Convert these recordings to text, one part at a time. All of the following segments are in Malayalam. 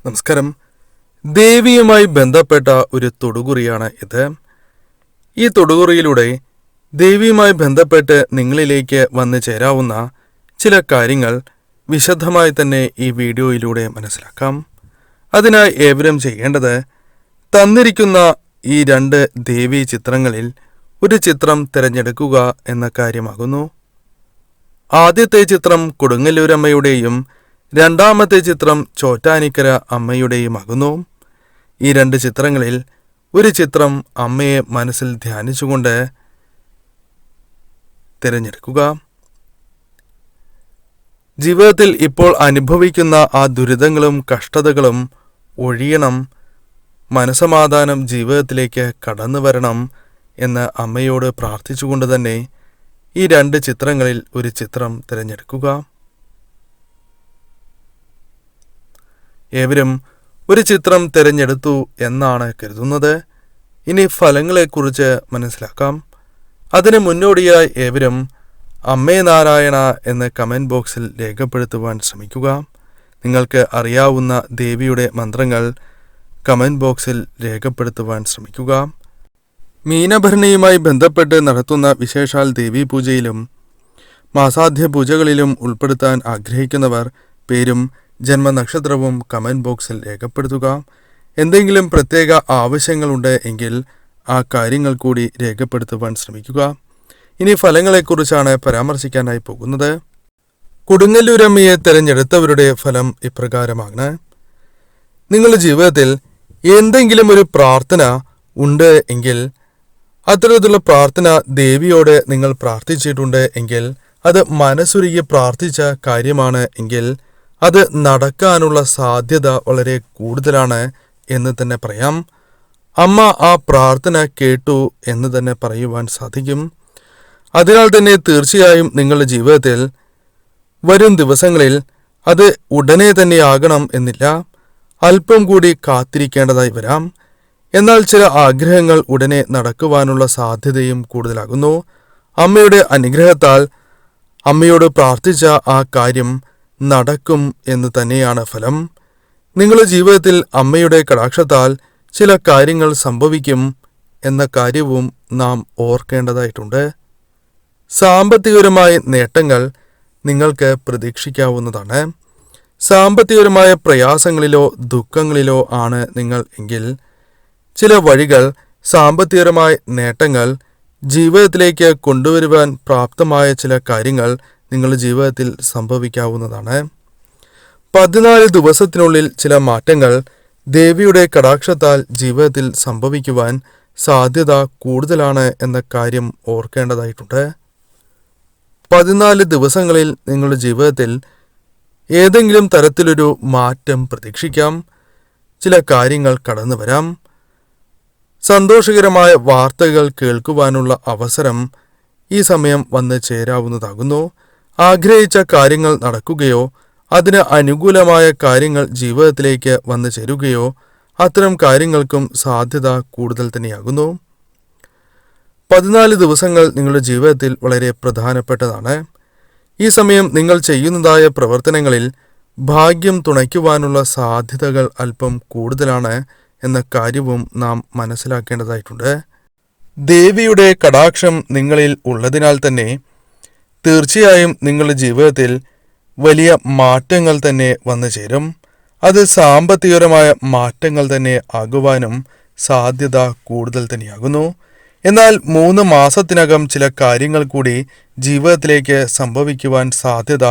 നമസ്കാരം. ദേവിയുമായി ബന്ധപ്പെട്ട ഒരു തൊടുകുറിയാണ് ഇത്. ഈ തൊടുകുറിയിലൂടെ ദേവിയുമായി ബന്ധപ്പെട്ട് നിങ്ങളിലേക്ക് വന്നു ചേരാവുന്ന ചില കാര്യങ്ങൾ വിശദമായി തന്നെ ഈ വീഡിയോയിലൂടെ മനസ്സിലാക്കാം. അതിനായി ഏവരും ചെയ്യേണ്ടത് തന്നിരിക്കുന്ന ഈ 2 ദേവീ ചിത്രങ്ങളിൽ ഒരു ചിത്രം തിരഞ്ഞെടുക്കുക എന്ന കാര്യമാകുന്നു. ആദ്യത്തെ ചിത്രം കൊടുങ്ങല്ലൂരമ്മയുടെയും രണ്ടാമത്തെ ചിത്രം ചോറ്റാനിക്കര അമ്മയുടെയുമാകുന്നു. ഈ 2 ചിത്രങ്ങളിൽ ഒരു ചിത്രം അമ്മയെ മനസ്സിൽ ധ്യാനിച്ചുകൊണ്ട് തിരഞ്ഞെടുക്കുക. ജീവിതത്തിൽ ഇപ്പോൾ അനുഭവിക്കുന്ന ആ ദുരിതങ്ങളും കഷ്ടതകളും ഒഴിയണം, മനസമാധാനം ജീവിതത്തിലേക്ക് കടന്നു വരണം എന്ന് അമ്മയോട് പ്രാർത്ഥിച്ചുകൊണ്ട് തന്നെ ഈ 2 ചിത്രങ്ങളിൽ ഒരു ചിത്രം തിരഞ്ഞെടുക്കുക. ഏവരും ഒരു ചിത്രം തിരഞ്ഞെടുത്തു എന്നാണ് കരുതുന്നത്. ഇനി ഫലങ്ങളെക്കുറിച്ച് മനസ്സിലാക്കാം. അതിന് മുന്നോടിയായി ഏവരും അമ്മേ നാരായണ എന്ന് കമൻറ്റ് ബോക്സിൽ രേഖപ്പെടുത്തുവാൻ ശ്രമിക്കുക. നിങ്ങൾക്ക് അറിയാവുന്ന ദേവിയുടെ മന്ത്രങ്ങൾ കമൻറ്റ് ബോക്സിൽ രേഖപ്പെടുത്തുവാൻ ശ്രമിക്കുക. മീനഭരണിയുമായി ബന്ധപ്പെട്ട് നടത്തുന്ന വിശേഷാൽ ദേവീ പൂജയിലും മാസാധ്യ പൂജകളിലും ഉൾപ്പെടുത്താൻ ആഗ്രഹിക്കുന്നവർ പേരും ജന്മനക്ഷത്രവും കമൻറ്റ് ബോക്സിൽ രേഖപ്പെടുത്തുക. എന്തെങ്കിലും പ്രത്യേക ആവശ്യങ്ങളുണ്ട് എങ്കിൽ ആ കാര്യങ്ങൾ കൂടി രേഖപ്പെടുത്തുവാൻ ശ്രമിക്കുക. ഇനി ഫലങ്ങളെക്കുറിച്ചാണ് പരാമർശിക്കാനായി പോകുന്നത്. കൊടുങ്ങല്ലൂരമ്മയെ തിരഞ്ഞെടുത്തവരുടെ ഫലം ഇപ്രകാരമാണ്. നിങ്ങളുടെ ജീവിതത്തിൽ എന്തെങ്കിലും ഒരു പ്രാർത്ഥന ഉണ്ട് എങ്കിൽ, അത്തരത്തിലുള്ള പ്രാർത്ഥന ദേവിയോട് നിങ്ങൾ പ്രാർത്ഥിച്ചിട്ടുണ്ട് എങ്കിൽ, അത് മനസ്സുരുകി പ്രാർത്ഥിച്ച കാര്യമാണ് എങ്കിൽ അത് നടക്കാനുള്ള സാധ്യത വളരെ കൂടുതലാണ് എന്ന് തന്നെ പറയാം. അമ്മ ആ പ്രാർത്ഥന കേട്ടു എന്ന് തന്നെ പറയുവാൻ സാധിക്കും. അതിനാൽ തന്നെ തീർച്ചയായും നിങ്ങളുടെ ജീവിതത്തിൽ വരും ദിവസങ്ങളിൽ അത് ഉടനെ തന്നെ ആകണം എന്നില്ല, അല്പം കൂടി കാത്തിരിക്കേണ്ടതായി വരാം. എന്നാൽ ചില ആഗ്രഹങ്ങൾ ഉടനെ നടക്കുവാനുള്ള സാധ്യതയും കൂടുതലാകുന്നു. അമ്മയുടെ അനുഗ്രഹത്താൽ അമ്മയോട് പ്രാർത്ഥിച്ച ആ കാര്യം നടക്കും എന്ന് തന്നെയാണ് ഫലം. നിങ്ങളുടെ ജീവിതത്തിൽ അമ്മയുടെ കടാക്ഷത്താൽ ചില കാര്യങ്ങൾ സംഭവിക്കും എന്ന കാര്യവും നാം ഓർക്കേണ്ടതായിട്ടുണ്ട്. സാമ്പത്തികപരമായ നേട്ടങ്ങൾ നിങ്ങൾക്ക് പ്രതീക്ഷിക്കാവുന്നതാണ്. സാമ്പത്തികപരമായ പ്രയാസങ്ങളിലോ ദുഃഖങ്ങളിലോ ആണ് നിങ്ങൾ എങ്കിൽ ചില വഴികൾ സാമ്പത്തികപരമായ നേട്ടങ്ങൾ ജീവിതത്തിലേക്ക് കൊണ്ടുവരുവാൻ പ്രാപ്തമായ ചില കാര്യങ്ങൾ നിങ്ങളുടെ ജീവിതത്തിൽ സംഭവിക്കാവുന്നതാണ്. 14 ദിവസത്തിനുള്ളിൽ ചില മാറ്റങ്ങൾ ദേവിയുടെ കടാക്ഷത്താൽ ജീവിതത്തിൽ സംഭവിക്കുവാൻ സാധ്യത കൂടുതലാണ് എന്ന കാര്യം ഓർക്കേണ്ടതായിട്ടുണ്ട്. 14 ദിവസങ്ങളിൽ നിങ്ങളുടെ ജീവിതത്തിൽ ഏതെങ്കിലും തരത്തിലൊരു മാറ്റം പ്രതീക്ഷിക്കാം. ചില കാര്യങ്ങൾ കടന്നു വരാം. സന്തോഷകരമായ വാർത്തകൾ കേൾക്കുവാനുള്ള അവസരം ഈ സമയം വന്ന് ചേരാവുന്നതാകുന്നു. ആഗ്രഹിച്ച കാര്യങ്ങൾ നടക്കുകയോ അതിന് അനുകൂലമായ കാര്യങ്ങൾ ജീവിതത്തിലേക്ക് വന്നു ചേരുകയോ അത്തരം കാര്യങ്ങൾക്കും സാധ്യത കൂടുതൽ തന്നെയാകുന്നു. 14 ദിവസങ്ങൾ നിങ്ങളുടെ ജീവിതത്തിൽ വളരെ പ്രധാനപ്പെട്ടതാണ്. ഈ സമയം നിങ്ങൾ ചെയ്യുന്നതായ പ്രവർത്തനങ്ങളിൽ ഭാഗ്യം തുണയ്ക്കുവാനുള്ള സാധ്യതകൾ അല്പം കൂടുതലാണ് എന്ന കാര്യവും നാം മനസ്സിലാക്കേണ്ടതായിട്ടുണ്ട്. ദേവിയുടെ കടാക്ഷം നിങ്ങളിൽ ഉള്ളതിനാൽ തന്നെ തീർച്ചയായും നിങ്ങളുടെ ജീവിതത്തിൽ വലിയ മാറ്റങ്ങൾ തന്നെ വന്നു ചേരും. അത് സാമ്പത്തികപരമായ മാറ്റങ്ങൾ തന്നെ ആകുവാനും സാധ്യത കൂടുതൽ തന്നെയാകുന്നു. എന്നാൽ 3 മാസത്തിനകം ചില കാര്യങ്ങൾ കൂടി ജീവിതത്തിലേക്ക് സംഭവിക്കുവാൻ സാധ്യത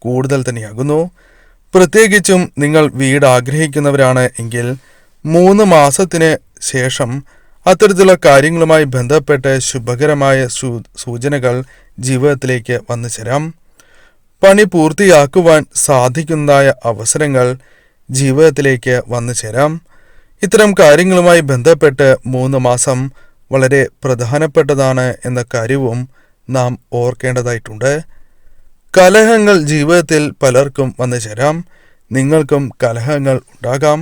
കൂടുതൽ തന്നെയാകുന്നു. പ്രത്യേകിച്ചും നിങ്ങൾ വീട് ആഗ്രഹിക്കുന്നവരാണ് എങ്കിൽ 3 മാസത്തിന് ശേഷം അത്തരത്തിലുള്ള കാര്യങ്ങളുമായി ബന്ധപ്പെട്ട് ശുഭകരമായ സൂചനകൾ ജീവിതത്തിലേക്ക് വന്നു ചേരാം. പണി പൂർത്തിയാക്കുവാൻ സാധിക്കുന്നതായ അവസരങ്ങൾ ജീവിതത്തിലേക്ക് വന്നു ചേരാം. ഇത്തരം കാര്യങ്ങളുമായി ബന്ധപ്പെട്ട് 3 മാസം വളരെ പ്രധാനപ്പെട്ടതാണ് എന്ന കാര്യവും നാം ഓർക്കേണ്ടതായിട്ടുണ്ട്. കലഹങ്ങൾ ജീവിതത്തിൽ പലർക്കും വന്നു ചേരാം. നിങ്ങൾക്കും കലഹങ്ങൾ ഉണ്ടാകാം.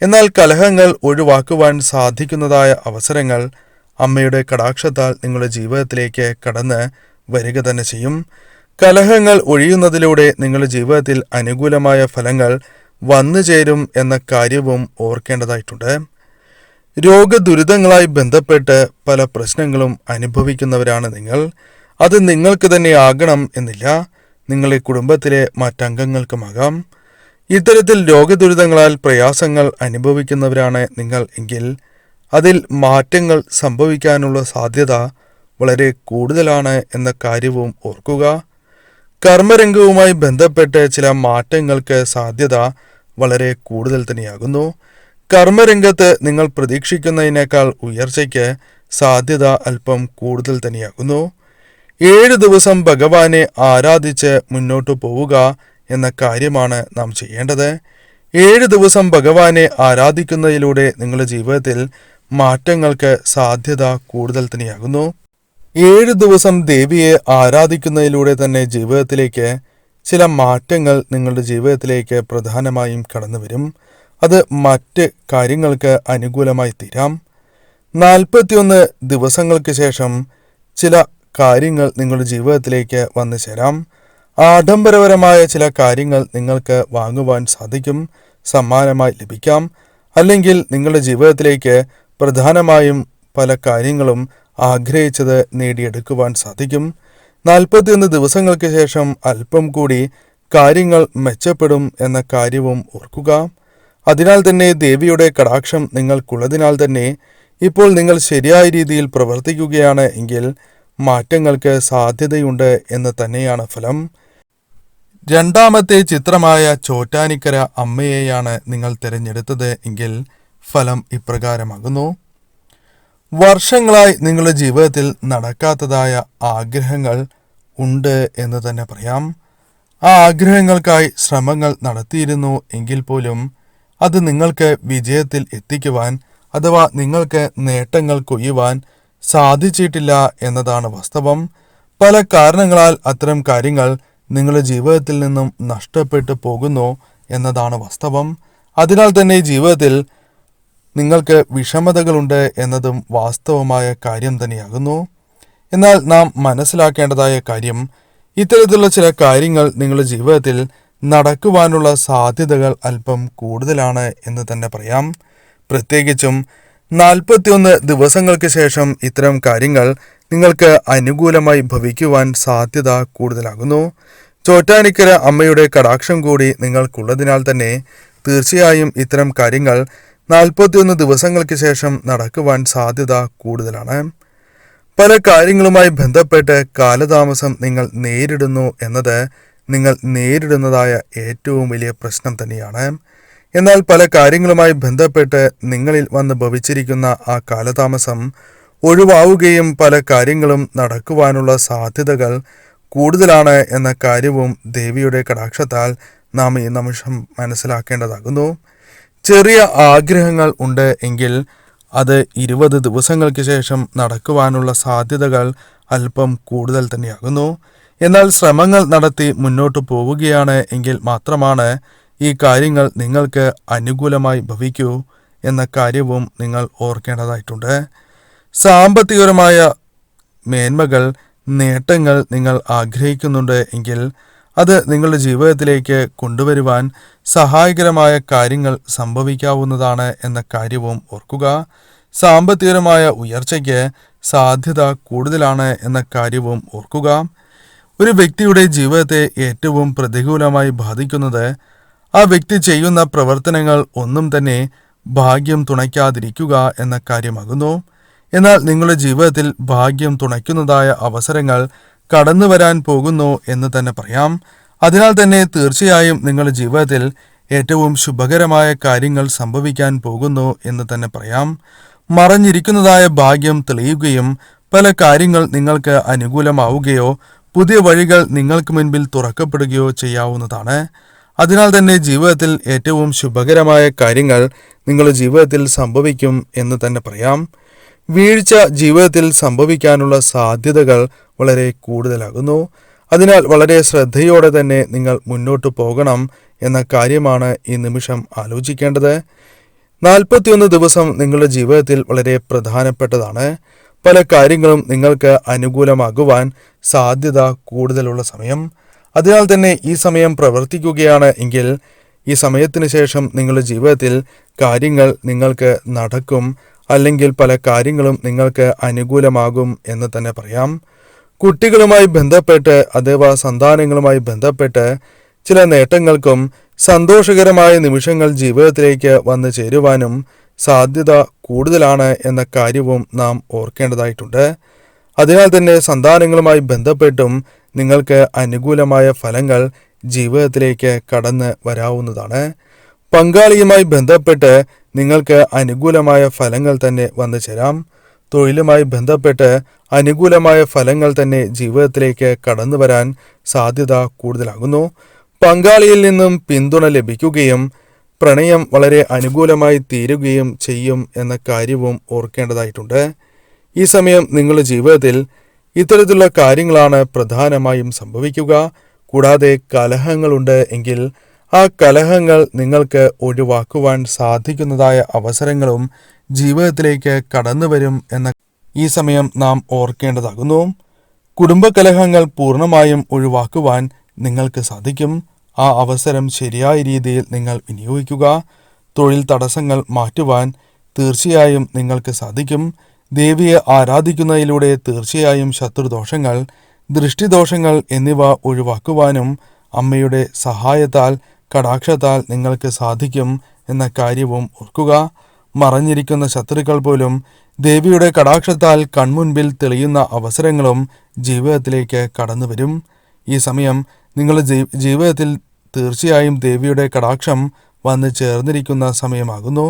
എന്നാൽ കലഹങ്ങൾ ഒഴിവാക്കുവാൻ സാധിക്കുന്നതായ അവസരങ്ങൾ അമ്മയുടെ കടാക്ഷത്താൽ നിങ്ങളുടെ ജീവിതത്തിലേക്ക് കടന്ന് വരിക തന്നെ ചെയ്യും. കലഹങ്ങൾ ഒഴിയുന്നതിലൂടെ നിങ്ങളുടെ ജീവിതത്തിൽ അനുകൂലമായ ഫലങ്ങൾ വന്നു ചേരും എന്ന കാര്യവും ഓർക്കേണ്ടതായിട്ടുണ്ട്. രോഗദുരിതങ്ങളായി ബന്ധപ്പെട്ട് പല പ്രശ്നങ്ങളും അനുഭവിക്കുന്നവരാണ് നിങ്ങൾ. അത് നിങ്ങൾക്ക് തന്നെ ആകണം എന്നില്ല, നിങ്ങളുടെ കുടുംബത്തിലെ മറ്റംഗങ്ങൾക്കുമാകാം. ഇത്തരത്തിൽ രോഗദുരിതങ്ങളാൽ പ്രയാസങ്ങൾ അനുഭവിക്കുന്നവരാണ് നിങ്ങൾ എങ്കിൽ അതിൽ മാറ്റങ്ങൾ സംഭവിക്കാനുള്ള സാധ്യത വളരെ കൂടുതലാണ് എന്ന കാര്യവും ഓർക്കുക. കർമ്മരംഗവുമായി ബന്ധപ്പെട്ട് ചില മാറ്റങ്ങൾക്ക് സാധ്യത വളരെ കൂടുതൽ തന്നെയാകുന്നു. കർമ്മരംഗത്ത് നിങ്ങൾ പ്രതീക്ഷിക്കുന്നതിനേക്കാൾ ഉയർച്ചയ്ക്ക് സാധ്യത അല്പം കൂടുതൽ തന്നെയാകുന്നു. 7 ദിവസം ഭഗവാനെ ആരാധിച്ച് മുന്നോട്ടു പോവുക എന്ന കാര്യമാണ് നാം ചെയ്യേണ്ടത്. 7 ദിവസം ഭഗവാനെ ആരാധിക്കുന്നതിലൂടെ നിങ്ങളുടെ ജീവിതത്തിൽ മാറ്റങ്ങൾക്ക് സാധ്യത കൂടുതൽ തന്നെയാകുന്നു. 7 ദിവസം ദേവിയെ ആരാധിക്കുന്നതിലൂടെ തന്നെ ജീവിതത്തിലേക്ക് ചില മാറ്റങ്ങൾ നിങ്ങളുടെ ജീവിതത്തിലേക്ക് പ്രധാനമായും കടന്നു വരും. അത് മറ്റ് കാര്യങ്ങൾക്ക് അനുകൂലമായി തീരാം. 41 ദിവസങ്ങൾക്ക് ശേഷം ചില കാര്യങ്ങൾ നിങ്ങളുടെ ജീവിതത്തിലേക്ക് വന്നു ചേരാം. ആഡംബരപരമായ ചില കാര്യങ്ങൾ നിങ്ങൾക്ക് വാങ്ങുവാൻ സാധിക്കും, സമ്മാനമായി ലഭിക്കാം. അല്ലെങ്കിൽ നിങ്ങളുടെ ജീവിതത്തിലേക്ക് പ്രധാനമായും പല കാര്യങ്ങളും ആഗ്രഹിച്ചത് നേടിയെടുക്കുവാൻ സാധിക്കും. 41 ദിവസങ്ങൾക്ക് ശേഷം അല്പം കൂടി കാര്യങ്ങൾ മെച്ചപ്പെടും എന്ന കാര്യവും ഓർക്കുക. അതിനാൽ തന്നെ ദേവിയുടെ കടാക്ഷം നിങ്ങൾക്കുള്ളതിനാൽ തന്നെ ഇപ്പോൾ നിങ്ങൾ ശരിയായ രീതിയിൽ പ്രവർത്തിക്കുകയാണ് എങ്കിൽ മാറ്റങ്ങൾക്ക് സാധ്യതയുണ്ട് എന്ന് തന്നെയാണ് ഫലം. രണ്ടാമത്തെ ചിത്രമായ ചോറ്റാനിക്കര അമ്മയെയാണ് നിങ്ങൾ തിരഞ്ഞെടുത്തത് എങ്കിൽ ഫലം ഇപ്രകാരമാകുന്നു. വർഷങ്ങളായി നിങ്ങളുടെ ജീവിതത്തിൽ നടക്കാത്തതായ ആഗ്രഹങ്ങൾ ഉണ്ട് എന്ന് തന്നെ പറയാം. ആ ആഗ്രഹങ്ങൾക്കായി ശ്രമങ്ങൾ നടത്തിയിരുന്നു എങ്കിൽ പോലും അത് നിങ്ങൾക്ക് വിജയത്തിൽ എത്തിക്കുവാൻ അഥവാ നിങ്ങൾക്ക് നേട്ടങ്ങൾ കൊയ്യുവാൻ സാധിച്ചിട്ടില്ല എന്നതാണ് വാസ്തവം. പല കാരണങ്ങളാൽ അത്തരം കാര്യങ്ങൾ നിങ്ങളുടെ ജീവിതത്തിൽ നിന്നും നഷ്ടപ്പെട്ടു പോകുന്നു എന്നതാണ് വാസ്തവം. അതിനാൽ തന്നെ ജീവിതത്തിൽ നിങ്ങൾക്ക് വിഷമതകളുണ്ട് എന്നതും വാസ്തവമായ കാര്യം തന്നെയാകുന്നു. എന്നാൽ നാം മനസ്സിലാക്കേണ്ടതായ കാര്യം, ഇത്തരത്തിലുള്ള ചില കാര്യങ്ങൾ നിങ്ങളുടെ ജീവിതത്തിൽ നടക്കുവാനുള്ള സാധ്യതകൾ അല്പം കൂടുതലാണ് എന്ന് തന്നെ പറയാം. പ്രത്യേകിച്ചും 41 ദിവസങ്ങൾക്ക് ശേഷം ഇത്തരം കാര്യങ്ങൾ നിങ്ങൾക്ക് അനുകൂലമായി ഭവിക്കുവാൻ സാധ്യത കൂടുതലാകുന്നു. ചോറ്റാനിക്കര അമ്മയുടെ കടാക്ഷം കൂടി നിങ്ങൾക്കുള്ളതിനാൽ തന്നെ തീർച്ചയായും ഇത്തരം കാര്യങ്ങൾ 41 ദിവസങ്ങൾക്ക് ശേഷം നടക്കുവാൻ സാധ്യത കൂടുതലാണ്. പല കാര്യങ്ങളുമായി ബന്ധപ്പെട്ട് കാലതാമസം നിങ്ങൾ നേരിടുന്നു എന്നത് നിങ്ങൾ നേരിടുന്നതായ ഏറ്റവും വലിയ പ്രശ്നം തന്നെയാണ്. എന്നാൽ പല കാര്യങ്ങളുമായി ബന്ധപ്പെട്ട് നിങ്ങളിൽ വന്ന് ഭവിച്ചിരിക്കുന്ന ആ കാലതാമസം ഒഴിവാവുകയും പല കാര്യങ്ങളും നടക്കുവാനുള്ള സാധ്യതകൾ കൂടുതലാണ് എന്ന കാര്യവും ദേവിയുടെ കടാക്ഷത്താൽ നാം ഈ നിമിഷം മനസ്സിലാക്കേണ്ടതാകുന്നു. ചെറിയ ആഗ്രഹങ്ങൾ ഉണ്ട് എങ്കിൽ അത് 20 ദിവസങ്ങൾക്ക് ശേഷം നടക്കുവാനുള്ള സാധ്യതകൾ അല്പം കൂടുതൽ തന്നെയാകുന്നു. എന്നാൽ ശ്രമങ്ങൾ നടത്തി മുന്നോട്ട് പോവുകയാണ് എങ്കിൽ മാത്രമാണ് ഈ കാര്യങ്ങൾ നിങ്ങൾക്ക് അനുകൂലമായി ഭവിക്കൂ എന്ന കാര്യവും നിങ്ങൾ ഓർക്കേണ്ടതായിട്ടുണ്ട്. സാമ്പത്തികപരമായ മേന്മകൾ, നേട്ടങ്ങൾ നിങ്ങൾ ആഗ്രഹിക്കുന്നുണ്ട് എങ്കിൽ അത് നിങ്ങളുടെ ജീവിതത്തിലേക്ക് കൊണ്ടുവരുവാൻ സഹായകരമായ കാര്യങ്ങൾ സംഭവിക്കാവുന്നതാണ് എന്ന കാര്യവും ഓർക്കുക. സാമ്പത്തികപരമായ ഉയർച്ചയ്ക്ക് സാധ്യത കൂടുതലാണ് എന്ന കാര്യവും ഓർക്കുക. ഒരു വ്യക്തിയുടെ ജീവിതത്തെ ഏറ്റവും പ്രതികൂലമായി ബാധിക്കുന്നത് ആ വ്യക്തി ചെയ്യുന്ന പ്രവർത്തനങ്ങൾ ഒന്നും തന്നെ ഭാഗ്യം തുണയ്ക്കാതിരിക്കുക എന്ന കാര്യമാകുന്നു. എന്നാൽ നിങ്ങളുടെ ജീവിതത്തിൽ ഭാഗ്യം തുണയ്ക്കുന്നതായ അവസരങ്ങൾ കടന്നു വരാൻ പോകുന്നു എന്ന് തന്നെ പറയാം. അതിനാൽ തന്നെ തീർച്ചയായും നിങ്ങളുടെ ജീവിതത്തിൽ ഏറ്റവും ശുഭകരമായ കാര്യങ്ങൾ സംഭവിക്കാൻ പോകുന്നു എന്ന് തന്നെ പറയാം. മറഞ്ഞിരിക്കുന്നതായ ഭാഗ്യം തെളിയുകയും പല കാര്യങ്ങൾ നിങ്ങൾക്ക് അനുകൂലമാവുകയോ പുതിയ വഴികൾ നിങ്ങൾക്ക് മുൻപിൽ തുറക്കപ്പെടുകയോ ചെയ്യാവുന്നതാണ്. അതിനാൽ തന്നെ ജീവിതത്തിൽ ഏറ്റവും ശുഭകരമായ കാര്യങ്ങൾ നിങ്ങളുടെ ജീവിതത്തിൽ സംഭവിക്കും എന്ന് തന്നെ പറയാം. വീഴ്ച ജീവിതത്തിൽ സംഭവിക്കാനുള്ള സാധ്യതകൾ വളരെ കൂടുതലാകുന്നു. അതിനാൽ വളരെ ശ്രദ്ധയോടെ തന്നെ നിങ്ങൾ മുന്നോട്ട് പോകണം എന്ന കാര്യമാണ് ഈ നിമിഷം ആലോചിക്കേണ്ടത്. 41 ദിവസം നിങ്ങളുടെ ജീവിതത്തിൽ വളരെ പ്രധാനപ്പെട്ടതാണ്. പല കാര്യങ്ങളും നിങ്ങൾക്ക് അനുകൂലമാകുവാൻ സാധ്യത കൂടുതലുള്ള സമയം. അതിനാൽ തന്നെ ഈ സമയം പ്രവർത്തിക്കുകയാണ് എങ്കിൽ ഈ സമയത്തിന് ശേഷം നിങ്ങളുടെ ജീവിതത്തിൽ കാര്യങ്ങൾ നിങ്ങൾക്ക് നടക്കും, അല്ലെങ്കിൽ പല കാര്യങ്ങളും നിങ്ങൾക്ക് അനുകൂലമാകും എന്ന് തന്നെ പറയാം. കുട്ടികളുമായി ബന്ധപ്പെട്ട് അഥവാ സന്താനങ്ങളുമായി ബന്ധപ്പെട്ട് ചില നേട്ടങ്ങൾക്കും സന്തോഷകരമായ നിമിഷങ്ങൾ ജീവിതത്തിലേക്ക് വന്നു ചേരുവാനും സാധ്യത കൂടുതലാണ് എന്ന കാര്യവും നാം ഓർക്കേണ്ടതായിട്ടുണ്ട്. അതിനാൽ തന്നെ സന്താനങ്ങളുമായി ബന്ധപ്പെട്ടും നിങ്ങൾക്ക് അനുകൂലമായ ഫലങ്ങൾ ജീവിതത്തിലേക്ക് കടന്ന് വരാവുന്നതാണ്. പങ്കാളിയുമായി ബന്ധപ്പെട്ട് നിങ്ങൾക്ക് അനുകൂലമായ ഫലങ്ങൾ തന്നെ വന്നു ചേരാം. തൊഴിലുമായി ബന്ധപ്പെട്ട് അനുകൂലമായ ഫലങ്ങൾ തന്നെ ജീവിതത്തിലേക്ക് കടന്നു വരാൻ സാധ്യത കൂടുതലാകുന്നു. പങ്കാളിയിൽ നിന്നും പിന്തുണ ലഭിക്കുകയും പ്രണയം വളരെ അനുകൂലമായി തീരുകയും ചെയ്യും എന്ന കാര്യവും ഓർക്കേണ്ടതായിട്ടുണ്ട്. ഈ സമയം നിങ്ങളുടെ ജീവിതത്തിൽ ഇത്തരത്തിലുള്ള കാര്യങ്ങളാണ് പ്രധാനമായും സംഭവിക്കുക. കൂടാതെ കലഹങ്ങളുണ്ട് എങ്കിൽ ആ കലഹങ്ങൾ നിങ്ങൾക്ക് ഒഴിവാക്കുവാൻ സാധിക്കുന്നതായ അവസരങ്ങളും ജീവിതത്തിലേക്ക് കടന്നു വരും എന്ന ഈ സമയം നാം ഓർക്കേണ്ടതാകുന്നു. കുടുംബകലഹങ്ങൾ പൂർണ്ണമായും ഒഴിവാക്കുവാൻ നിങ്ങൾക്ക് സാധിക്കും. ആ അവസരം ശരിയായ രീതിയിൽ നിങ്ങൾ വിനിയോഗിക്കുക. തൊഴിൽ തടസ്സങ്ങൾ മാറ്റുവാൻ തീർച്ചയായും നിങ്ങൾക്ക് സാധിക്കും. ദേവിയെ ആരാധിക്കുന്നതിലൂടെ തീർച്ചയായും ശത്രുദോഷങ്ങൾ, ദൃഷ്ടിദോഷങ്ങൾ എന്നിവ ഒഴിവാക്കുവാനും അമ്മയുടെ സഹായത്താൽ, കടാക്ഷത്താൽ നിങ്ങൾക്ക് സാധിക്കും എന്ന കാര്യവും ഓർക്കുക. മറഞ്ഞിരിക്കുന്ന ശത്രുക്കൾ പോലും ദേവിയുടെ കടാക്ഷത്താൽ കൺമുൻപിൽ തെളിയുന്ന അവസരങ്ങളും ജീവിതത്തിലേക്ക് കടന്നു വരും. ഈ സമയം നിങ്ങളുടെ ജീവിതത്തിൽ തീർച്ചയായും ദേവിയുടെ കടാക്ഷം വന്ന് ചേർന്നിരിക്കുന്ന സമയമാകുന്നു.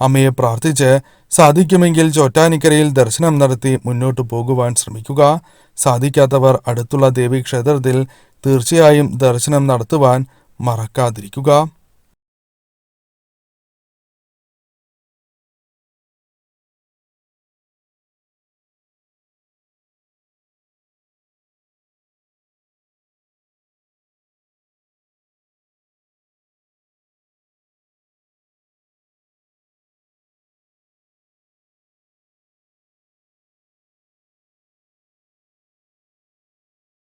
അമ്മയെ പ്രാർത്ഥിച്ച് സാധിക്കുമെങ്കിൽ ചോറ്റാനിക്കരയിൽ ദർശനം നടത്തി മുന്നോട്ട് പോകുവാൻ ശ്രമിക്കുക. സാധിക്കാത്തവർ അടുത്തുള്ള ദേവീക്ഷേത്രത്തിൽ തീർച്ചയായും ദർശനം നടത്തുവാൻ മറക്കാതിരിക്കുക.